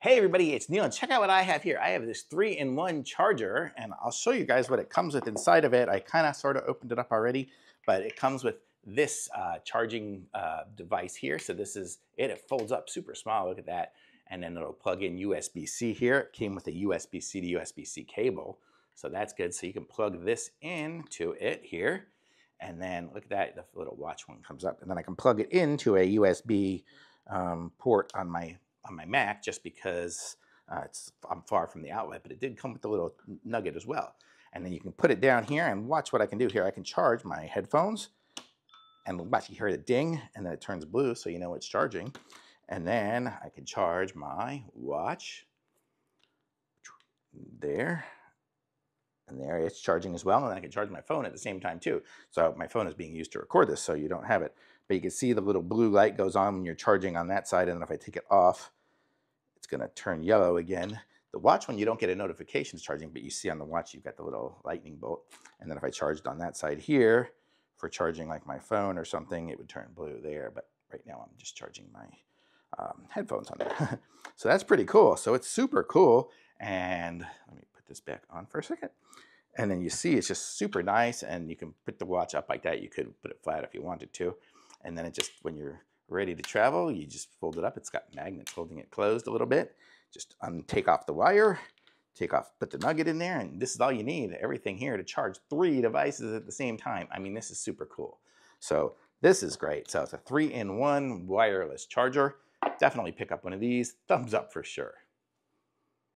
Hey everybody, it's Neil, and check out what I have here. I have this 3-in-1 charger, and I'll show you guys what it comes with inside of it. I kind of sort of opened it up already, but it comes with this charging device here. So this is it. It folds up super small. Look at that. And then it'll plug in USB-C here. It came with a USB-C to USB-C cable. So that's good. So you can plug this into it here. And then look at that, the little watch one comes up. And then I can plug it into a USB port on my Mac, just because I'm far from the outlet, but it did come with a little nugget as well. And then you can put it down here and watch what I can do here. I can charge my headphones, and watch, you hear it ding, and then it turns blue, so you know it's charging. And then I can charge my watch there, and there it's charging as well. And then I can charge my phone at the same time too. So my phone is being used to record this, so you don't have it. But you can see the little blue light goes on when you're charging on that side, and then if I take it off, it's going to turn yellow again. The watch one, you don't get a notification it's charging, but you see on the watch you've got the little lightning bolt. And then if I charged on that side here for charging like my phone or something, it would turn blue there. But right now I'm just charging my headphones on there. So that's pretty cool. So it's super cool. And let me put this back on for a second. And then you see it's just super nice, and you can put the watch up like that. You could put it flat if you wanted to. And then it just, when you're ready to travel, you just fold it up. It's got magnets holding it closed a little bit. Just take off the wire, put the nugget in there, and this is all you need. Everything here to charge 3 devices at the same time. I mean, this is super cool. So this is great. So it's a 3-in-1 wireless charger. Definitely pick up one of these. Thumbs up for sure.